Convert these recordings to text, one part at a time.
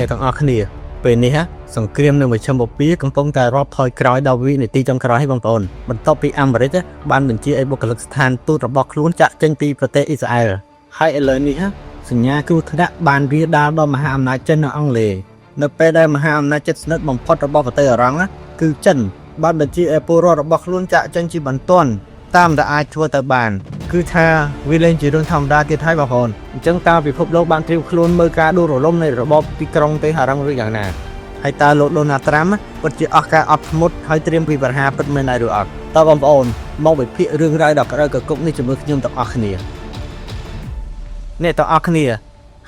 អ្នកទាំងអស់គ្នាពេលនេះសង្គ្រាមនៅមជ្ឈមបូព៌ាកំពុងតែរាប់ថយក្រោយដល់វិនាទីចុងក្រោយឲ្យបងប្អូនបន្ទាប់ពីអាមេរិកបានបញ្ជាឲ្យបុគ្គលិកស្ថានទូតរបស់ខ្លួនចាក់ចេញពីប្រទេសអ៊ីស្រាអែលហើយឥឡូវនេះសញ្ញាគ្រោះថ្នាក់បានរាលដាលដល់មហាអំណាចចិននៅអង់គ្លេសនៅពេលដែលមហាអំណាចជិតស្និទ្ធបំផុតរបស់ប្រទេសអឺរ៉ង់គឺចិនបានបញ្ជាឲ្យពលរដ្ឋរបស់ខ្លួនចាក់ចេញជាបន្ទាន់តាមដែលអាចធ្វើទៅបានគឺថាវាលែងជារឿងធម្មតាទៀតហើយបងប្អូនអញ្ចឹងតើពិភពលោកបានត្រៀមខ្លួនមើលការដួលរលំនៃរបបទីក្រុងទេហារ៉ង់ឬយ៉ាងណាហើយតើលោកដូណាល់ត្រាំពិតជាអស់ការអត់ធ្មត់ហើយត្រៀមពីបញ្ហាពិតមែនដែរឬអត់តើបងប្អូនមកវិភាគរឿងរ៉ាវដ៏ក្តៅកគុកនេះជាមួយខ្ញុំទាំងអស់គ្នាអ្នកទាំងអស់គ្នា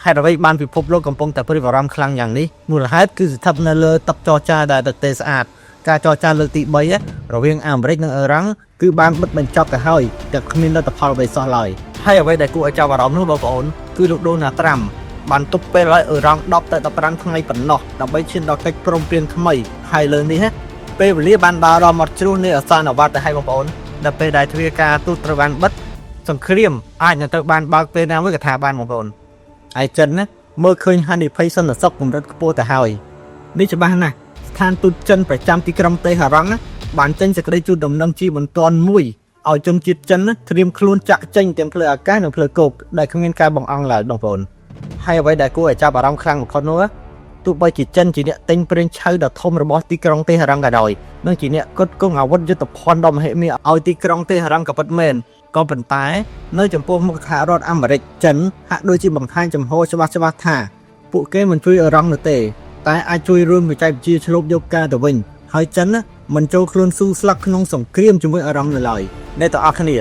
ហេតុអ្វីបានពិភពលោកកំពុងតែព្រួយបារម្ភខ្លាំងយ៉ាងនេះមូលហេតុគឺស្ថិតនៅលើតុចរចាដែលទទេស្អាតការចរចាលើកទី3រវាងអាមេរិកនិងអ៊ឺរ៉ង់គឺបានបិទបញ្ចប់ទៅហើយតែគ្មានលទ្ធផលអ្វីសោះឡើយហើយអ្វីដែលគួរឲ្យចាប់អារម្មណ៍នោះបងប្អូនគឺលោកដូណាល់ត្រាំបានទប់ពេលឲ្យអ៊ឺរ៉ង់10 ទៅ 15 ថ្ងៃប៉ុណ្ណោះដើម្បីឈានដល់កិច្ចព្រមព្រៀងថ្មីហើយលើនេះពេលវេលាបានដើរដល់មាត់ជ្រោះនៃអសានអាវ៉ាត់ទៅហើយបងប្អូនដល់ពេលដែលទ្វារការទូតត្រូវបានបិទសង្គ្រាមអាចនឹងត្រូវបានបើកពេលណាមួយក៏ថាបានបងប្អូនហើយចិនមើលឃើញហានិភ័យសន្តិសុខកម្រិតខ្ពស់ទៅហើយនេះច្បាស់ណាស់ស្ថានទូតចិនប្រចាំទីក្រុងតេហឺរ៉ង់បានចេញសេចក្តីជូនដំណឹងជាបន្ទាន់មួយឲ្យជនជាតិចិនត្រៀមខ្លួនចាក់ចេញទាំងផ្លូវអាកាសនិងផ្លូវគោកដែលគ្មានការបង្អង់ឡើយបងប្អូនហើយអ្វីដែលគួរឲ្យចាប់អារម្មណ៍ខ្លាំងបំផុតនោះទោះបីជាចិនជាអ្នកទិញប្រេងឆៅដ៏ធំរបស់ទីក្រុងតេហឺរ៉ង់ក៏ដោយនិងជាអ្នកគ្រប់គ្រងអាវុធយុទ្ធភ័ណ្ឌដ៏មហិមាឲ្យទីក្រុងតេហឺរ៉ង់ក៏ពិតមែនក៏ប៉ុន្តែនៅចំពោះមុខសហរដ្ឋអាមេរិកចិនហាក់ដូចជាបង្ហាញចំហច្បាស់ថាពួកគេមិនជួយអ៊ឺរ៉ង់នោះទេតែអាចជួយរួមវិច័យវិទ្យាឆ្លូបយកការទៅវិញហើយចិនមិនចូលខ្លួនស៊ូស្លឹកក្នុងសង្គ្រាមជាមួយអ៊ឺរ៉ង់នៅឡើយអ្នកទាំងអស់គ្នា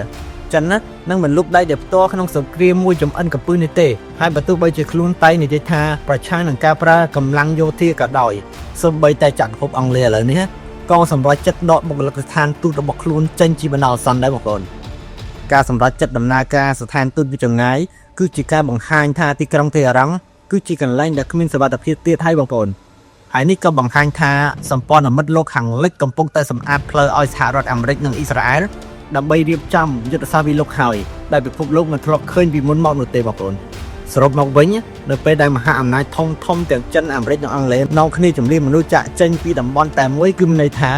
ចិននឹងមិនលុបដៃដែលផ្ទាល់ក្នុងសង្គ្រាមមួយចំអិនកំពឹសនេះទេហើយបើទោះបីជាខ្លួនតែនិយាយថាប្រឆាំងនឹងការប្រើកម្លាំងយោធាក៏ដោយសូម្បីតែចក្រភពអង់គ្លេសឥឡូវនេះក៏សម្រេចចិត្តដកបុគ្គលិកស្ថានទូតរបស់ខ្លួនចេញជាបណ្ដោះអាសន្នដែរបងប្អូនការសម្រេចចិត្តដំណើរការស្ថានទូតពីចម្ងាយគឺជាការបង្ហាញថាទីក្រុងតេហឺរ៉ង់គឺជាកន្លែងដែលគ្មានសុវត្ថិភាពទៀតហើយបងប្អូនហើយនេះក៏បង្ហាញថាសម្ព័ន្ធមិត្តលោកខាងលិចកំពុងតែសម្អាតផ្លូវឲ្យសហរដ្ឋអាមេរិកនិងអ៊ីស្រាអែលដើម្បីរៀបចំយុទ្ធសាស្ត្រវិលុកហើយដែលពិភពលោកមិនធ្លាប់ឃើញពីមុនមកនោះទេបងប្អូនសរុបមកវិញនៅពេលដែលមហាអំណាចធំទាំងចិនអាមេរិកនិងអង់គ្លេសនាំគ្នាជំរាបមនុស្សចាក់ចេញពីតំបន់តែមួយគឺមានន័យថា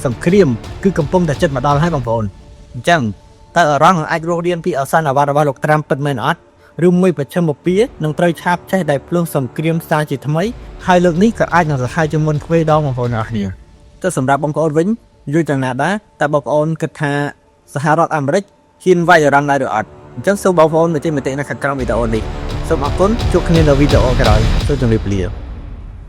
សង្គ្រាមគឺកំពុងតែជិតមកដល់ហើយបងប្អូនអញ្ចឹងតើអ៊ឺរ៉ង់អាចរស់រានពីអសានអាវ៉ាត់របស់លោកត្រាំពិតមែនអត់ឬមួយប្រចាំបពានឹងត្រូវឆាបចេះដែលភ្លើងសង្គ្រាមស្ដារជាថ្មីហើយលើកនេះក៏អាចនឹងសាហាវជាមុនទ្វេដងបងប្អូនអរគ្នាទៅសម្រាប់បងប្អូនវិញយល់យ៉ាងណាដែរតើបងប្អូនគិតថាសហរដ្ឋអាមេរិកហ៊ានវាយអ៊ឺរ៉ង់ដែរឬអត់អញ្ចឹងសូមបងប្អូនបញ្ចេញមតិនៅខាងក្រោមវីដេអូនេះសូមអរគុណជួបគ្នានៅវីដេអូក្រោយសូមជម្រាបលា